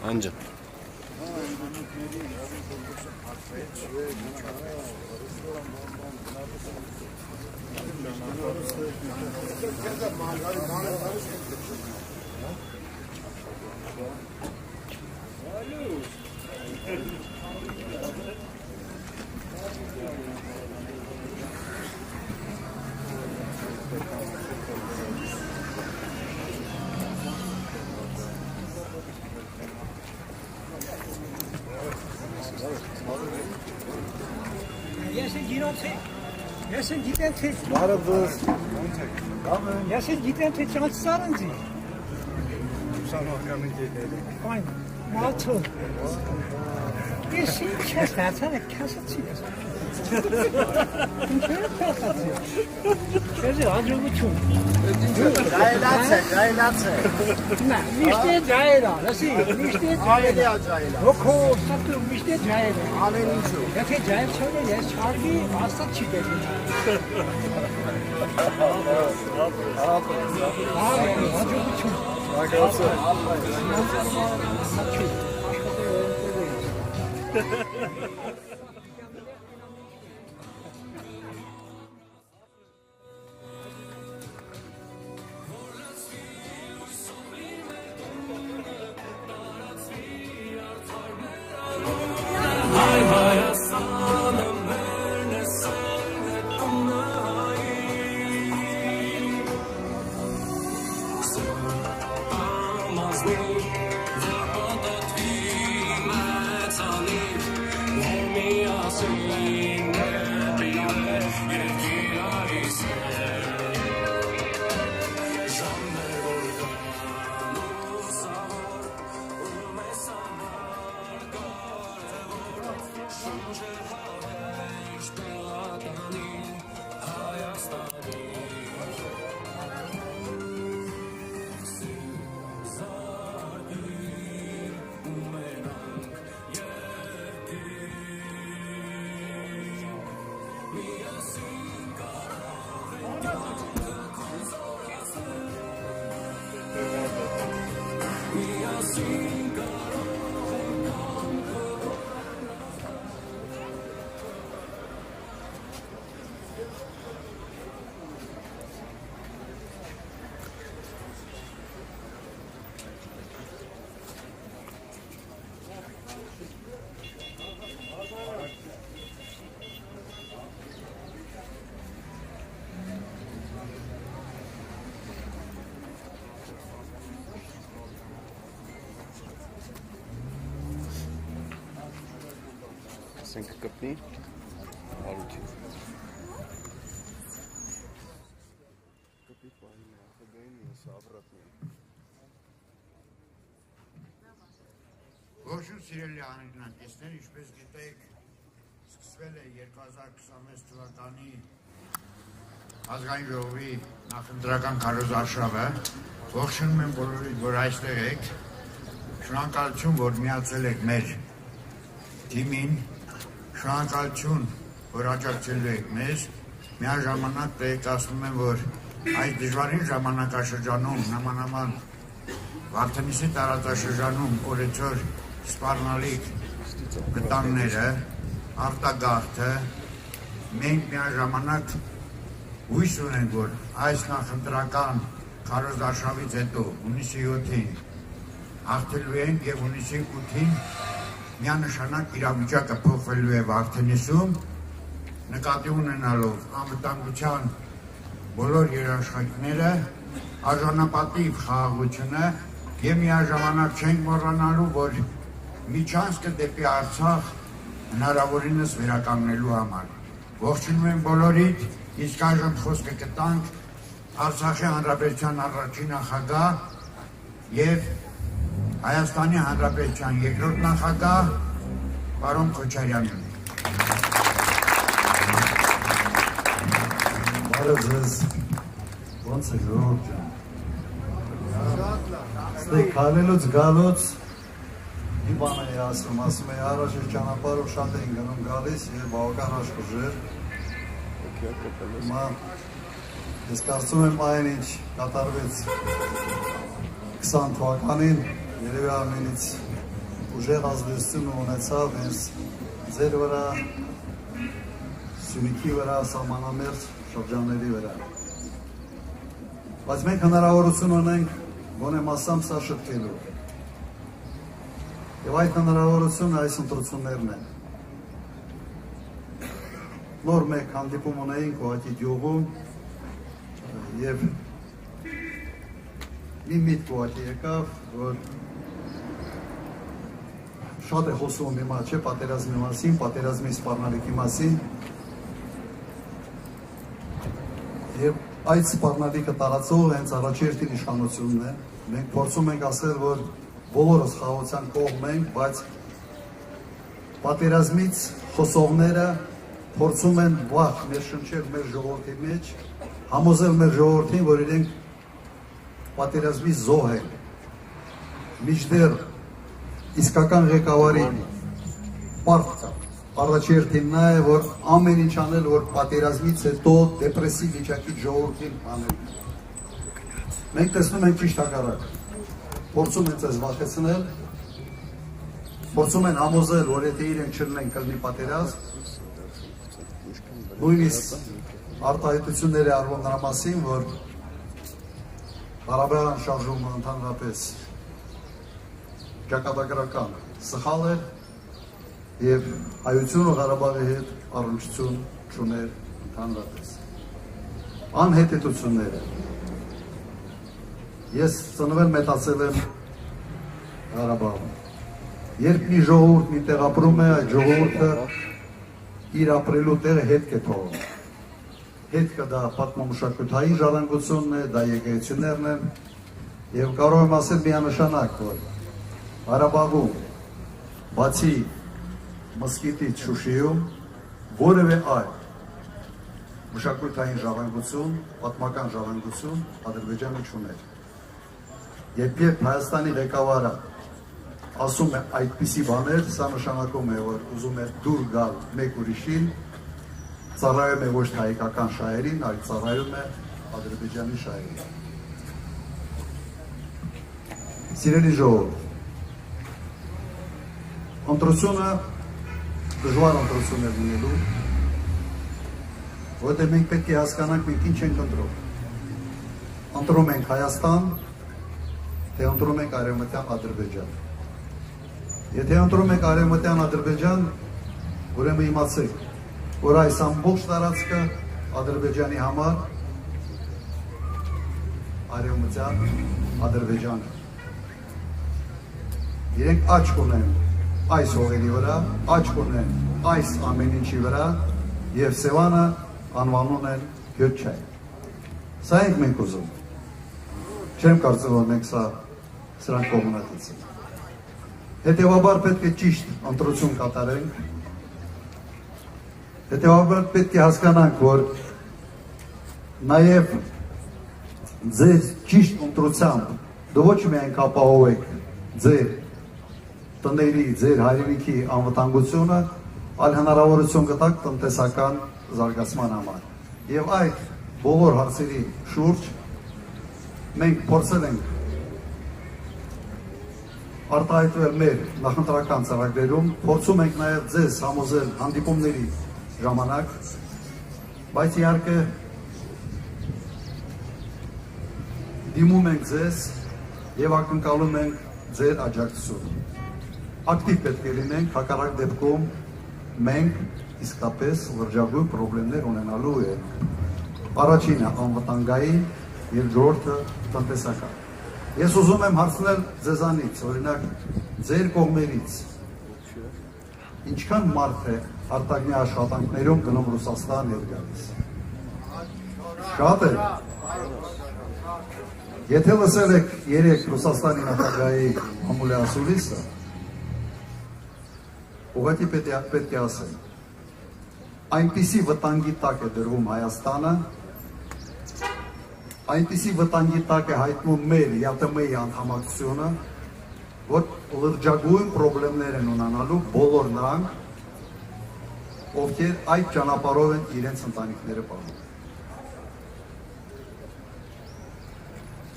Anca. Ես են գիտեն թե Ես են գիտեն թե ճանցար ընձի Ուսանողական ընկերները Այն, մաթո Ես ինչ ես դարձան է կասացի ես Ինչ է կասացի Ես է աջողություն Ջայլաց է Նա, միշտ է ջայլա, լսի, միշտ է Ջայլա ջայլա Հոգո, ստատու, միշտ է ջայլա Ամեն ինչու Եթե ջայլ չոնե, ես չարվի, աստատ չի բերին աջողություն Ասենք կպնի, արություն։ Կպի պահին է, ախագային ես ավրատն եմ։ Ողջույն սիրելի անհետներ, ինչպես գիտեք, սկսվել է 2026 թվականի ազգային ժողովի նախընտրական քարոզարշավը։ Ողջունում եմ բոլորիդ, որ այստեղ եք։ Շնորհակալություն, որ միացել եք մեր թիմին։ Շնորհակալություն, որ աջակցելու եք մեզ, միաժամանակ տեղեկացնում եմ, որ այս դժվարին ժամանակաշրջանում, նամանավան Վարդենիսի տարածաշրջանում օրեցօր սպառնալիք վտանգները, արտագաղթը, մենք միաժամանակ հույս ունենք, որ այս նախընտրական քարոզարշավից հետո հունիսի 7-ին հաղթելու ենք եւ հունիսի 8-ին միանշանակ իրավիճակը փոխվելու է Վարդենիսում, նկատի ունենալով անվտանգության բոլոր երաշխիքները, արժանապատիվ խաղաղությունը եւ միաժամանակ չենք մոռանալու, որ միջանցքը դեպի Արցախ հնարավորինս վերականգնելու համար։ Ողջունում եմ բոլորիդ, իսկ այժմ խոսքը կտանք Արցախի Հանրապետության առաջին նախագահ եւ Հայաստանի Հանրապետության երկրորդ նախագահ պարոն Քոչարյանին։ Բարև ձեզ, ոնց է ժողովուրդ ջան։ Ստե քալելուց գալուց մի բան է ասում է առաջ ճանապարհով շատ էին գնում գալիս եւ բավական աշխուժեր։ Հիմա ես կարծում եմ այն ինչ կատարվեց 20 թվականին երևի ամենից ուժեղ ազդեցություն ունեցավ հենց ձեր վրա, Սյունիքի վրա, սահմանամերձ շրջանների վրա։ Բայց մենք հնարավորություն ունենք գոնե մասամբ սա շտկելու։ Եվ այդ հնարավորությունը այս ընտրություններն են։ Նոր մեկ հանդիպում ունեինք ուղղակի գյուղում եւ մի միտք ուղղակի եկավ, որ շատ է խոսում հիմա չէ պատերազմի մասին, պատերազմի սպառնալիքի մասին եւ այդ սպառնալիքը տարածող հենց առաջերտին իշխանությունն է։ Մենք փորձում ենք ասել, որ բոլորս խաղաղության կողմ ենք, բայց պատերազմից խոսողները փորձում են վախ ներշնչել մեր ժողովրդի մեջ, համոզել մեր ժողովրդին, որ իրենք պատերազմի զոհ են։ Մինչդեռ իսկական ղեկավարի պարտքը առաջերտին նա է, որ ամեն ինչ անել, որ պատերազմից հետո դեպրեսիվ վիճակի ժողովրդին անել։ Մենք տեսնում ենք ճիշտ հակառակը։ Փորձում են ձեզ վախեցնել, փորձում են համոզել, որ եթե իրենք չլինեն կլինի պատերազմ, նույնիսկ արտահայտություններ է արվում նրա մասին, որ Ղարաբաղյան շարժումը ընդհանրապես ճակատագրական սխալ էր եւ հայությունը Ղարաբաղի հետ առնչություն չուներ ընդհանրապես։ Անհետեցությունները։ Ես ծնվել մեծացել եմ Ղարաբաղում։ Երբ մի ժողովուրդ մի տեղ ապրում է, այդ ժողովուրդը իր ապրելու տեղը հետք է թողում։ Հետքը դա պատմամշակութային ժառանգությունն է, դա եկեղեցիներն են, եւ կարող եմ ասել միանշանակ, որ Ղարաբաղում բացի մսկիթից Շուշիում որևէ այլ մշակութային ժառանգություն, պատմական ժառանգություն Ադրբեջանը չուներ։ Երբ Հայաստանի ղեկավարը ասում է այդպիսի բաներ, սա նշանակում է, որ ուզում է դուր գալ մեկ ուրիշին, ծառայում է ոչ թե հայկական շահերին, այլ ծառայում է Ադրբեջանի շահերին։ Սիրելի ժողովուրդ, ընտրությունը դժվար ընտրություն է լինելու, որտեղ մենք պետք է հասկանանք մենք ինչ ենք ընտրում։ Ընտրում ենք Հայաստան, թե ընտրում ենք Արևմտյան Ադրբեջան։ Եթե ընտրում եք Արևմտյան Ադրբեջան, ուրեմն իմացեք, որ այս ամբողջ տարածքը Ադրբեջանի համար Արևմտյան Ադրբեջանը։ Իրենք աչք ունեն այս հողերի վրա, աչք ունեն այս ամեն ինչի վրա եւ Սևանը անվանում են Գյոթչայ։ Սա ենք մենք ուզում։ Չեմ կարծում, որ մենք սրանք կողմնակից ենք։ Հետևաբար պետք է ճիշտ ընտրություն կատարենք։ Հետևաբար պետք է հասկանանք, որ նաև ձեր ճիշտ ընտրությամբ դու ոչ միայն կապահովեք ձեր տների, ձեր հայրենիքի անվտանգությունը, այլ հնարավորություն կտաք տնտեսական զարգացման համար։ Եվ այդ բոլոր հարցերի շուրջ մենք փորձել ենք արտահայտվել մեր նախընտրական ծրագրերում, փորձում ենք նաև ձեզ համոզել հանդիպումների ժամանակ, բայց իհարկե դիմում ենք ձեզ եւ ակնկալում ենք ձեր աջակցությունը։ Ակտիվ պետք է լինենք, հակառակ դեպքում մենք իսկապես լրջագույն խնդիրներ ունենալու ենք։ Առաջինը անվտանգային, երկրորդը տնտեսական։ Ես ուզում եմ հարցնել ձեզանից, օրինակ ձեր կողմերից ինչքան մարդ է արտաքին աշխատանքներում գնում Ռուսաստան եւ գալիս։ Շատ է։ Եթե լսել եք երեք Ռուսաստանի նախագահի Մամուլի ասուլիսը, ուղղակի պետք է ասել, այնպիսի վտանգի տակ է դրվում Հայաստանը, այնպիսի վտանգի տակ է հայտնում մեր ԵԱՏՄ-ի անդամակցությունը, որ լրջագույն խնդիրներ են ունենալու բոլոր նրանք, ովքեր այդ ճանապարհով են իրենց ընտանիքները պահում։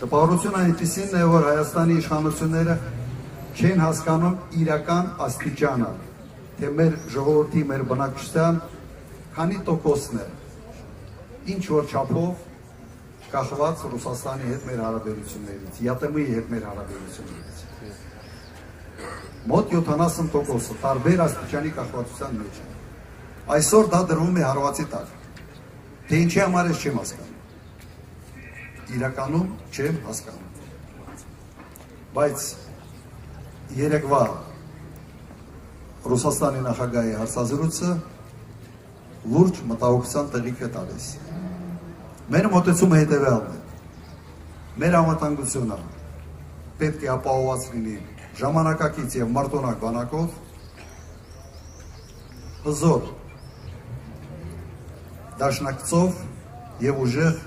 Տպավորությունը այնպիսին է, որ Հայաստանի իշխանությունները չեն հասկանում իրական աստիճանը, թե մեր ժողովրդի, մեր բնակչության քանի տոկոսն է, ինչ որ չափով կախված Ռուսաստանի հետ մեր հարաբերություններից, ԵԱՏՄ-ի հետ մեր հարաբերություններից։ Մոտ 70%-ը տարբեր աստիճանի կախվածության մեջ է։ Այսօր դա դրվում է հարվածի տակ։ Թե ինչի համար ես չեմ հասկանում։ Իրականում չեմ հասկանում։ Բայց երեկվա Ռուսաստանի նախագահի հարցազրույցը լուրջ մտահոգության տեղիք է տալիս։ Մեր մոտեցումը հետևյալն է։ Մեր անվտանգությունը պետք է ապահովված լինի ժամանակակից եւ մարտոնակ բանակով, հզոր դաշնակցով եւ ուժեղ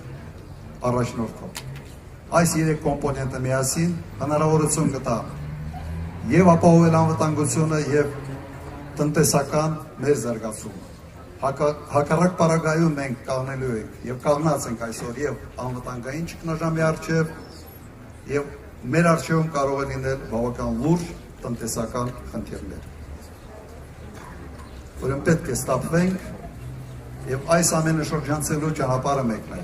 առաջնորդով։ Այս երեք կոմպոնենտը միասին հնարավորություն կտա եւ ապահովել անվտանգությունը եւ տնտեսական մեր զարգացումը։ Հակառակ պարագայում մենք կանգնելու ենք եւ կանգնած ենք այսօր եւ անվտանգային ճգնաժամի առջեւ եւ մեր առջևում կարող է լինել բավական լուրջ տնտեսական խնդիրներ։ Ուրեմն պետք է ստապվենք եւ այս ամենը շրջանցելու ճանապարհը մեկն է։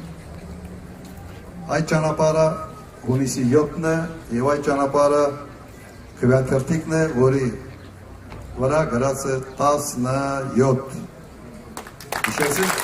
Այդ ճանապարհը հունիսի 7-ն է եւ այդ ճանապարհը քվեաթերթիկն է, որի վրա գրած է 17։ Հիշեցի՞ք։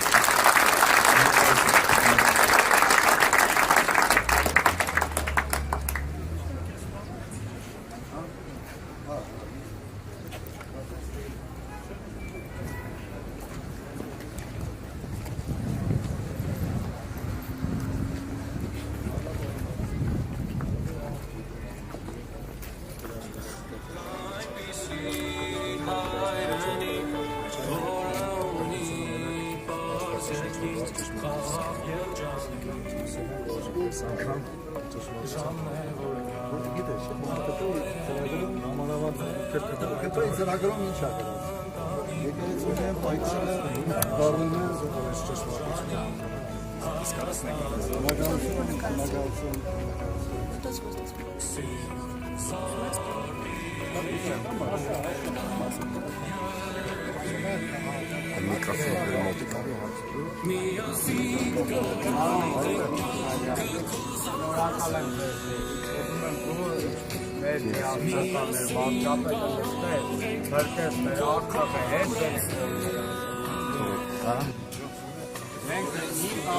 Ծրագրում ինչ ա գրած։ Եկեղեցիներն պայքարը դառնում են Մեր միասնականներ, մարդկապետներ, մրկեսներ, արկղը հետ են։ Մենք 5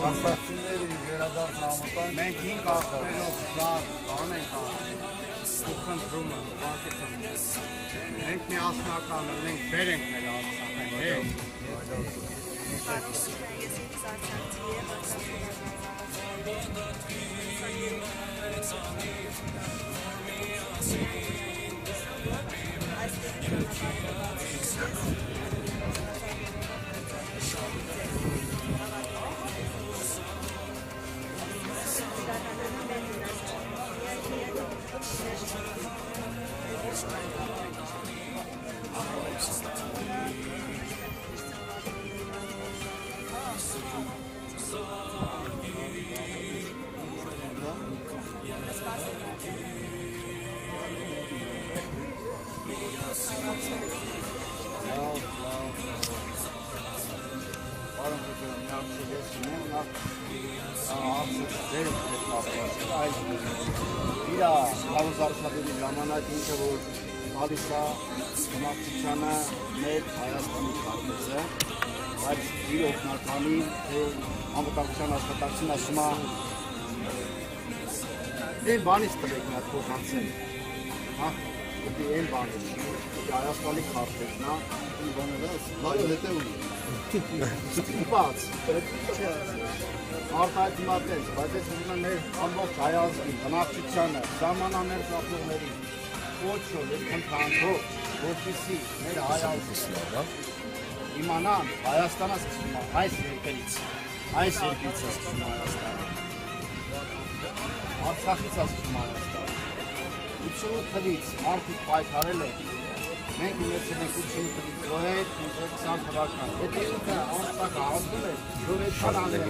աստացիների վերադարձ համոտան, մենք 5 արկղերով զար անենք ու խնդրում ենք, մենք միասնական ենք, բեր ենք մեր Արցախեն, հետ։ Իրա հարուսարշավերի ժամանակ ինքը որ տալիս է բնակչությանը մեր Հայաստանի քարտեզը, բայց իր օգնականի անվտանգության աշխատակցին ասում է այն բանից տվեք մի հատ փոխանցել, հա, դե այն բանից, Հայաստանի քարտեզն է, այն բաները լավ հետևում ստիպած, արտահայտումատես, բայց ես ուզում եմ մեր ամբողջ հայազգին, բնակչությանը, ժամանաներ ապրողներին, կոչով, խնդրանքով, որպեսզի մեր հայազգին իմանան Հայաստանը սկսում է այս երկրից է սկսում Հայաստանը, Արցախից է սկսում Հայաստանը, 88-ից մարդիկ պայքարել են։ Մենք ունեցել ենք 88-ից ոհետ 20 թվական։ Եթե ինքը անստակ ասում է, որ այդքան անել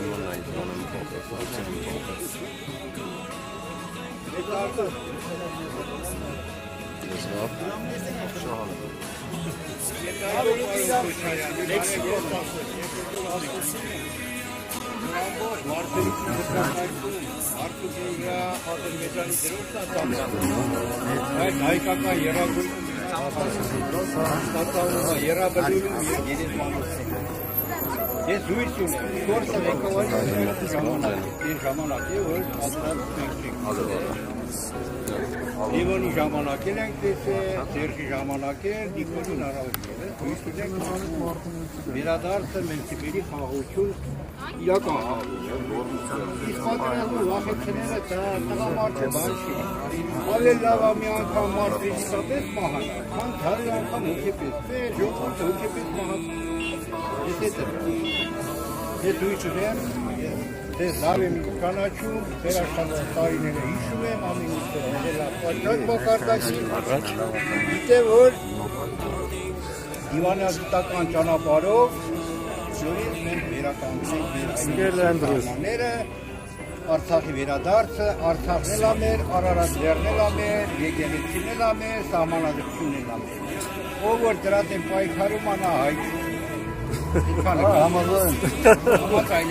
Ես զույց ունեմ, գործը եկավարի ժամանակ է, որ Իվոնի ժամանակել ենք տեսել, Սերժի ժամանակ է, Նիկոլին առավոտել է, զույց ունենք վերադարձը մենք Սիբիրի խաղաղություն իրական խաղաղություն։ Իսկ պատրաստում վախեցները տղամարդը բան չի։ Ավելի լավ է մի անգամ մարդ ֆիզիկապես մահանա, քան 100 անգամ հոգեպես։ Ժողովուրդը հոգեպես մահացել։ Ես զույց ունեմ, ես լավ եմ կանաչում, դեր աշխատած տարիները հիշում եմ, ամեն ինչ պատրաստ մակարդակի։ Գիտե որ դիվանագիտական ճանապարհով նորից մենք վերականգնենք մեր այլները, Արցախի վերադարձը, Արցախն էլ է մեր, Արարատ լեռն էլ է մեր, եկեղեցին էլ է մեր, սահմանադրությունն էլ է մեր։ Ով որ դրա դեմ պայքարում է նա հայ։ Համաձայն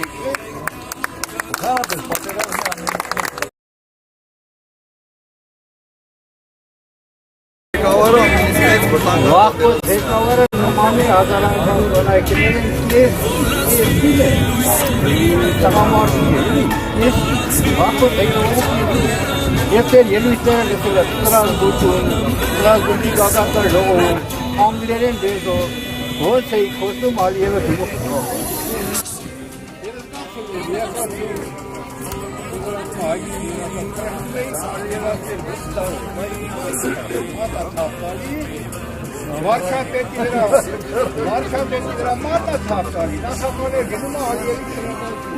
եք։ Վախոտ հետնավարը նմանի հազարանգան գոնայքներ են ես տղամարդի ես վախոտ հետնավարը ես էլ ելույթները լսել եմ Ստրասբուրգի գագատար ժողովում անգլերեն դեզով ոնց էի խոսում Ալիևը Վարչապետի վրա մատա թափտալի, նախապաներ գնում է Ալիևի շրապատի։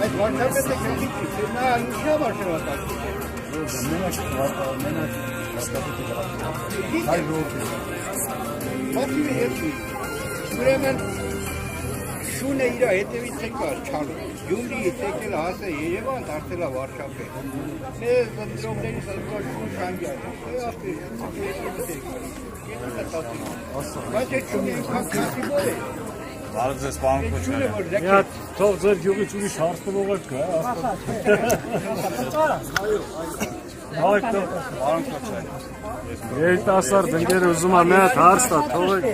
Այդ վարչապետը կրդիքի, նա նուշա վարչապատի։ Մոքիվի երկի, ուրեմն շունը իրա հետևից եկար չալու, յումրիից եկել հասը Երևան, դարձել է վարչապետ։ Ես ընտրողների սազգար շուն շանգյար, բայց այդ շունը ինքան կասիբոր է։ Բարև ձեզ պարոն Քոչարյան։ Մի հատ թող ձեր գյուղից ուրիշ հարցնող եք կա։ Պարոն Քոչարյան։ Երիտասարդ ընկերը ուզում է մի հատ հարց տա, թողեք։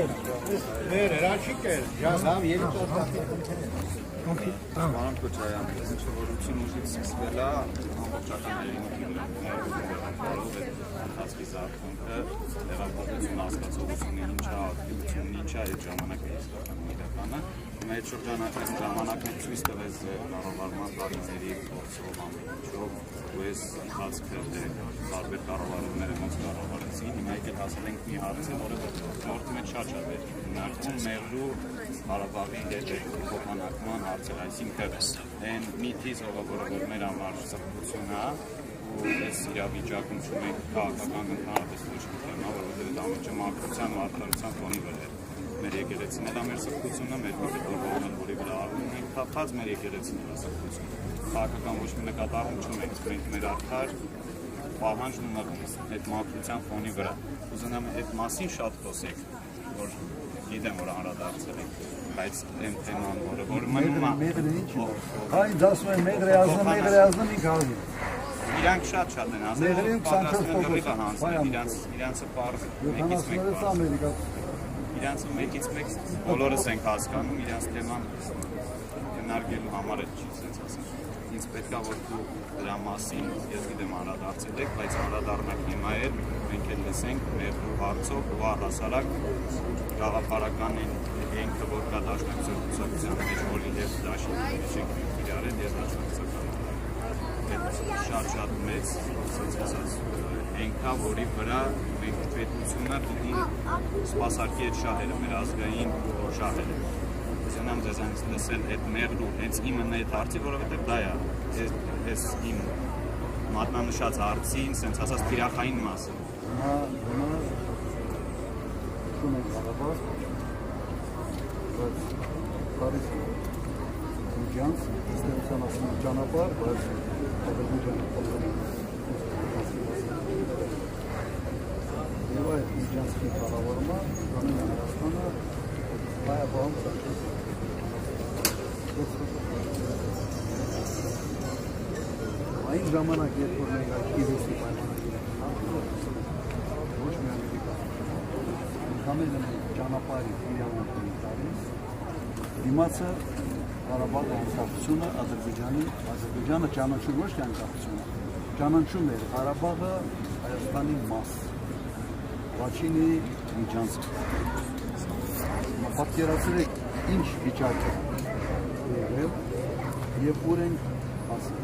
Մեր հրաչիկ է, ժազամ երիտասարդ։ Պարոն Քոչարյան, ես ինչ-որ ուժից սկսվել է ամբողջական ընթացքի զարգացումը, տեղափոխություն հասկացողությունը ինչ է, ակտիվությունն ինչ է այդ ժամանակը իսկական իրականը։ Հիմա այդ ժամանակն ցույց տվեց կառավարման տարիների փորձով ամեն ինչով, ու այս ընթացքը տարբեր կառավարումները ոնց կառավարեցին։ Հիմա եկել հասել ենք մի հարցի, որը նորթի մեջ շատ է քննարկվում Մեղրու Ղարաբաղի հետ փոխանակման հարցը, այսինքն այն միթից, որը մեր համար սրբություն է, ու այս իրավիճակում չունենք քաղաքական ընդհանրապես ոչ մի թեմա, որովհետև դա ամենը մաքրության ու արդարության ֆոնի վրա է։ Մեր եկեղեցին էլ է մեր սրբությունը, մեր դեպքում որի վրա արվում ենք թափած մեր եկեղեցին է սրբությունը։ Քաղաքական ոչ մի նկատառում չունենք, մենք մեր արդար պահանջն ունենք այդ մաքրության ֆոնի վրա։ Ուզում եմ այդ մասին շատ խոսեք, որ գիտեմ որ անդրադարձել եք, բայց այն թեման, որը մնում է։ Հայ դասում են մեղրե ազնը մի գալի։ Իրանք շատ են ասել, պատրաստվում են հանձնել, իրանցը պարզ մեկից մեկ իրանցը մեկից մեկ բոլորս ենք հասկանում, իրանց թեման քննարկելու համար էլ չի սենց ասեմ։ Ինձ պետք է որ դու դրա մասին, ես գիտեմ անդրադարձել եք, բայց անդրադառնանք հիմա էլ մենք էլ լսենք մեր հարցով ու առհասարակ գաղափարական ենքը որ կա դաշնակցության կուսակցության մեջ որի և դաշինքի մեջ ենք իրար են և դաշնակցական շատ մեծ ենքա, որի վրա մենք պետությունը պիտի սպասարկի այդ շահերը, մեր ազգային շահերը։ Ուզենամ ձեզանից լսել այդ մեղրու, հենց իմն այդ հարցի, որովհետև դա է, ես իմ մատնանշած հարցին, սենց ասած թիրախային մասը։ Նա շուն է Ղարաբաղ, բայց Փարիզ միջանց, ստեղծան ասում ճանապարհ, բայց Ադրբեջանը եւ այդ միջանցքի կառավարումը անում է Հայաստանը հայաբան այն ժամանակ, երբ որ մենք այդ իվեսի պայմանագիր ոչ մի ամերիկա համենը ճանապարհի իրավունքն տալիս դիմացը Ղարաբաղի անկախությունը Ադրբեջանը ճանաչում ոչ թե անկախությունը ճանաչում էր Ղարաբաղը Հայաստանի մաս Լաչինի միջանցք պատկերացրեք ինչ վիճակ է եղել եւ ուր ենք հասել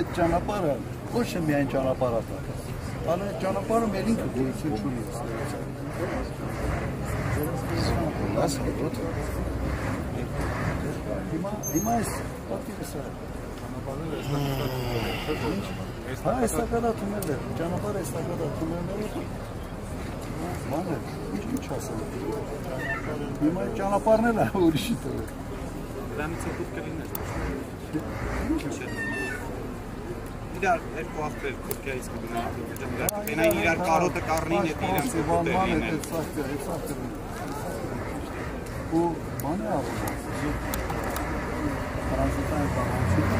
այդ ճանապարհը ոչ թե միայն ճանապարհ է այլ այդ ճանապարհը մեր ինքը գոյություն չունի հիմա այս պատկերը սա Հա, այստակադա թունել է, ճանապարհը այստակադա թունել է, բան է, ինչ ասել է, հիմա այդ ճանապարհն էլ է ուրիշի տվել։ Դրանից է դուք կլիներ։ Իրար երկու աղբեր Թուրքիայից կգնային, գնային իրար կարոտը կառնին հետ իրենց ուտելին են։ Ու բան է ավոտ, տրանզիտային կառավարությունը,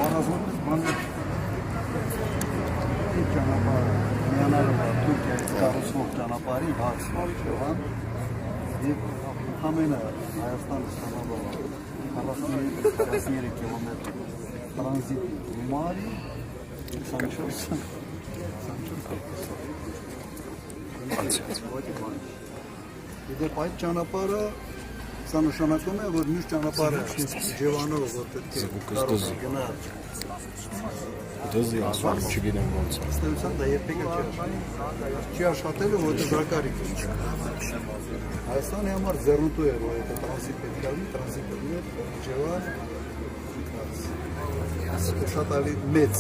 առանձնապես բան է, ճանապարհը միանալով Թուրքիայից կառուցվող ճանապարհի հարցն Շեվան եւ ամենը Հայաստանը ստանալով 43 կիլոմետր տրանզիտի գումարի 24 Դեպ այդ ճանապարհը սա նշանակում է, որ մյուս ճանապարհը Ջևանով որ պետք է կարող գնալ Դզի ասում չգիտեմ ոնց է։ Ստեղծան դա երբեք չի աշխատելու, որտեղ դակարիք է։ Հայաստանի համար ձեռնտու է, որ այդ տրանզիտ պետք է լինի, տրանզիտը լինի Ջևան, շատ ավելի մեծ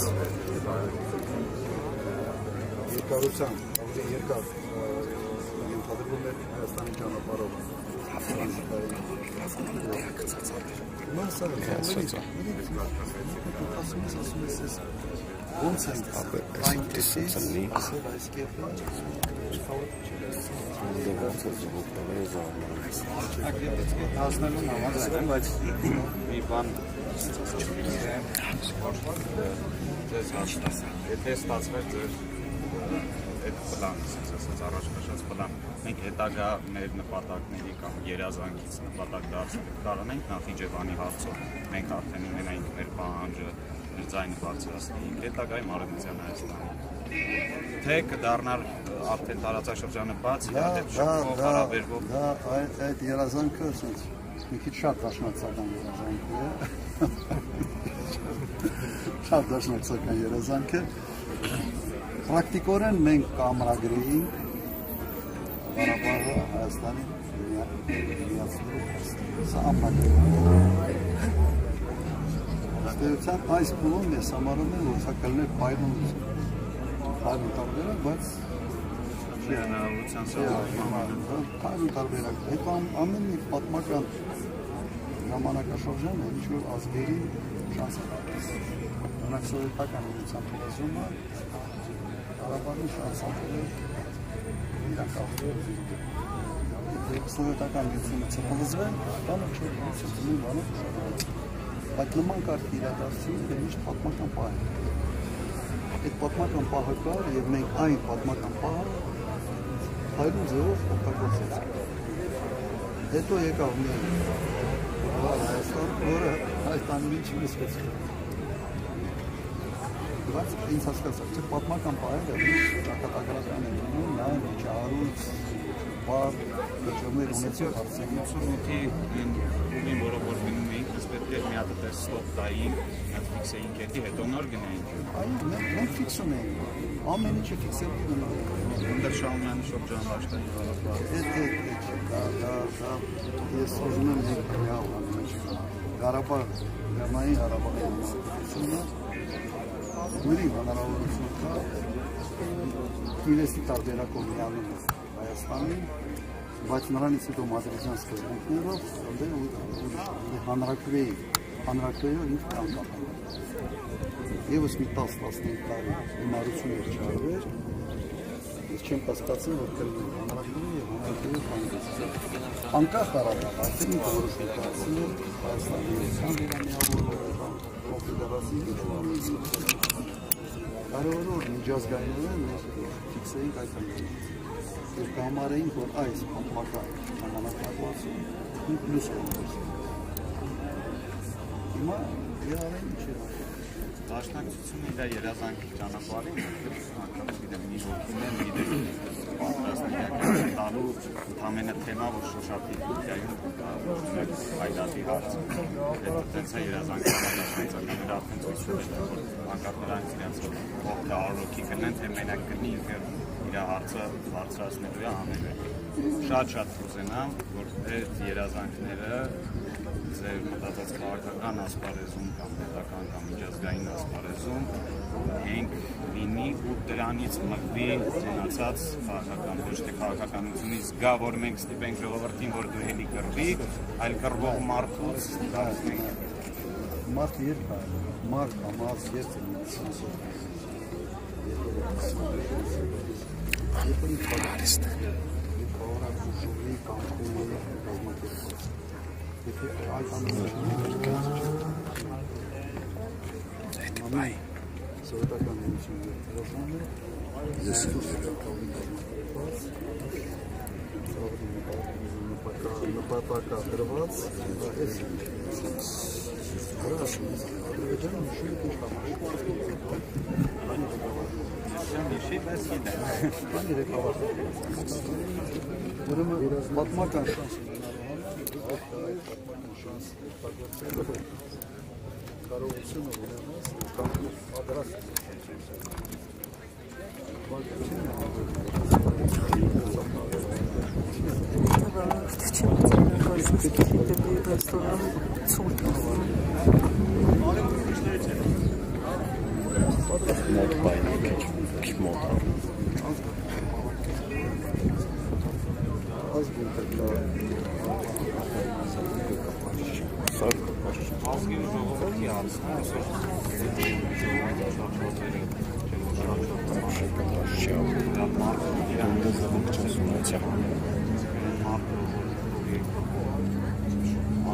երկարության, ավելի երկար ենթադրվում է Հայաստանի ճանապարհով Ոնց ենք այն տեսի, ասել այս կերպը, Հասնելու նամազ եմ, բայց մի բան ձեզ հաշտաս, եթե ստացվեր ձեր այդ պլան, ասած առաջ քաշած պլան, մենք հետագա մեր նպատակների կամ երազանքից նպատակ դարձնել կարողանանք Նախիջևանի հարցով, մենք արդեն ունենայինք մեր պահանջը, մեր ձայնը բարձրացնեինք, հետագայում Արևմտյան Հայաստանի, թե կդառնար արդեն տարածաշրջանը բաց, շփվող, հարաբերվող։ Դա այդ երազանքը մի քիչ շատ դաշնակցական երազանք է, շատ դաշնակցական երազանք է, Պրակտիկորեն մենք կամրագրեինք Ղարաբաղը Հայաստանի միացնելու սա ամրագրեինք։ Ստեղծան այս փուլում ես համարում եմ, որ սա կլներ պայման տարբերակ, բայց չի հնարավորության սահմանման։ Պայման տարբերակ։ Այդ ամեն մի պատմական ժամանակաշրջան է, ինչ-որ ազգերի շանս է տալիս։ Օրինակ սովետական ուղղության փոխազդումը Ղարաբաղի շանսավորել իրականացնել սովետական գծումը ցպլզվել, բանը չէ, ցպլզվում բանը բայց նման կարգ իրադարձությունները միշտ պատմական պահ է։ Այդ պատմական պահը կար եւ մենք այն պատմական պահը հայրուն ձևով օգտագործեցինք։ Հետո եկավ մի Հայաստան, որը Հայաստանի ինչ միսկեցին։ Բայց ինձ հասկացավ, թե պատմական պահերը ճակատագրական են լինում, նայեն ինչ առույց, բար, կճումներ ունեցող հարցերի։ 88-ի ուղին, որով որ գնում էինք, ես պետք է մի հատ այդպես ստոպ տայինք, այդ ֆիքսեինք հետի, հետո նոր գնայինք։ Այո, մենք ֆիքս ունենք, ամեն ինչը ֆիքսելու ունենք։ Ունդեր Շահումյանի շրջան Հաշտանի Ես ուզում եմ մենք միալ ամենը Ղարաբաղ, Լեռնային Ղարաբաղի համակարգությունը Ուրի հնարավորություն կա իրեսի տարբերակով միանում Հայաստանի, բայց նրանից հետո մադրիդյան սկզբունքներով հանրաքվեով ինձ կանգապան։ Եվս մի 10-15 տարի հիմարություն էր չարվեր, ես չեմ կասկածել, որ կրվում հանրաքվեով և հանրաքվեով կանգեցել։ Անկախ Ղարաբաղ, արդեն ինքը որոշում կացնել Հայաստանի միավորը, կոնֆեդերացիի կարևորը որ միջազգայինորեն մենք ֆիքսեինք այդ ընկերից և կհամարեինք, որ այս պատմական ժամանակահատվածում մի պլյուս կոնվերս հիմա երարեն ինչ է Դաշնակցությունը իր երազանքի ճանապարհին անգամ գիտեմ մի հոգիներ գիտեմ պատրաստներ տալու ընդամենը թեմա որ շոշափի դիայում հայդատի հարց այդպես է երազանքի ճանապարհը արդեն ցույց է որ անկախ նրանց ողջ առօրքի կնեն թե մենակ կնի ինքը իր հարցը բարձրացնելու է ամենը շատ կուզենամ որ այդ երազանքները ձեր մտածած քաղաքական ասպարեզում կամ պետական կամ միջազգային ասպարեզում հենք լինի ու դրանից մղվի ծնացած քաղաքական ոչ թե քաղաքականությունից գա որ մենք ստիպենք ժողովրդին որ դու հելի կռվի այլ կռվող մարդուց դարձնենք մարդ երբ է մարդ ամաց երբ է պատմական շանս կարողությունը ունենաս պատրաստ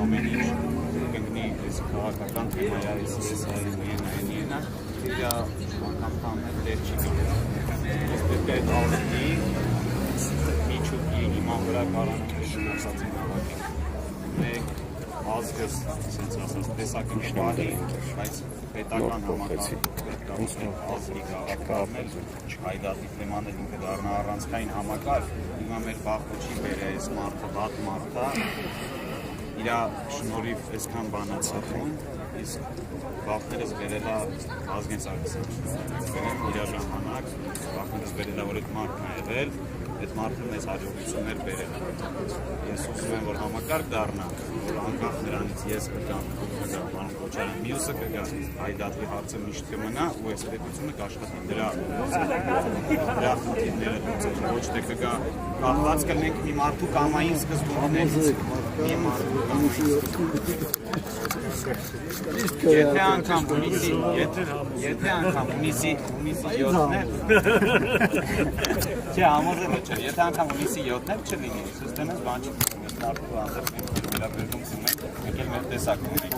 ամեն ինչ կգնի այս քաղաքական թեմայից միենայինը իր անգամ դեր չի գիտել ես պետք է այդ ազգի միջուկի իման վրա կարանք շնորհացին հավաքի մեկ ազգս ասենց ասած տեսակն շնորհի բայց պետական համակարգի ազգի գաղափարներ հայդատի թեման ինքը դառնա առանցքային համակարգ հիմա մեր բախտը չի բերե այս մարդը վատ մարդ է իր շնորհիվ այսքան բանացախում իսկ բախտերս բերելա ազգեն Սարգսյան իր ժամանակ բախտերս բերելա որ այդ մարդն է եղել այդ մարդը մեծ հաջողություններ բերել ես ուզում եմ որ համակարգ դառնա որ անկախ նրանից ես կգամ պարոն Քոչարյան մյուսը կգա հայդատի հարցը միշտ կմնա ու այս պետությունը կաշխատի դրա խնդիրները լուծել ոչ թե կգա կախված կլինենք մի մարդու կամային սկզբունքներից մի մարդու եթե անգամ ունիսի 7-ն է չէ համոզել չէ եթե անգամ ունիսի 7-ն է չլինի սստենս բան չի մարդու անդրդենք վերաբերվում ունենք եկել մեր տեսակ ունի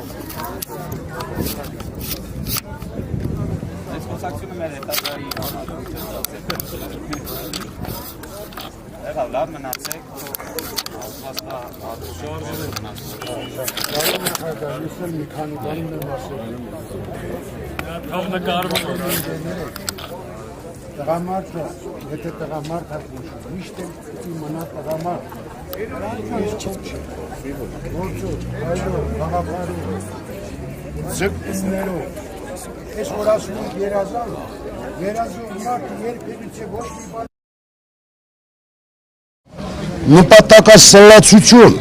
այս խոսակցությունը մեր հետագայի լավ մնացեք ասվածնա ադուշոր մնացեք մի քանի բանում եմ ասել տղամարդը եթե տղամարդ հատմուշը միշտ էլ մնա տղամարդ ես չեմ գործով այլով գաղափարով ձգտումներով ես որ ասում ենք երազան մարդը երբևէ չէ ոչ մի բան նպատակասլացություն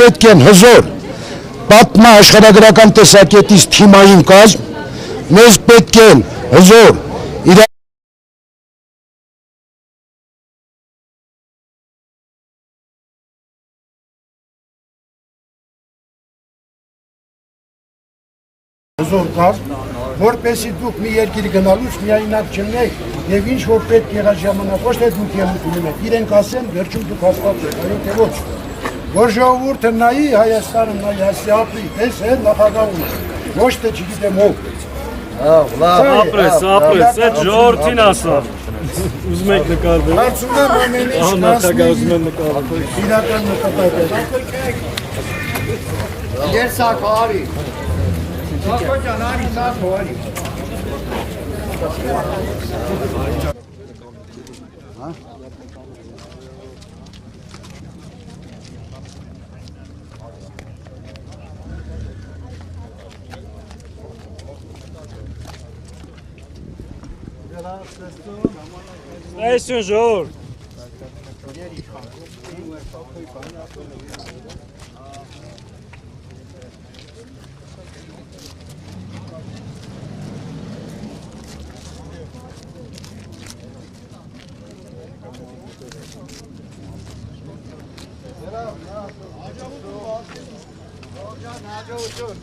պետք են հզոր պատմա աշխարհագրական տեսակետից թիմային կազմ, մեզ պետք են հզոր հզոր կար, որպեսի դուք մի երկիր գնալուց միայնակ չնեք եւ ինչ որ պետք եղած ժամանակ ոչ թե դուք ելույթ ունենաք, իրենք ասեն վերջում դուք հաստատ եք, այո թե ոչ։ Որ ժողովուրդը նայի Հայաստանը, նայի Ասիապի, այս է նախագահ ունի, ոչ թե չգիտեմ ով։ Ապրես, այդ ժողովրդին ասա։ Ուզում եք նկարվել։ Հարցում եմ ամեն ինչ նախագահ ուզում են նկարվել։ իրական նկատակ։ Երսակ արի։ Ակոջան արի, սակ հորի։ Այսուն ժողովուրդ։ Hacı olsun.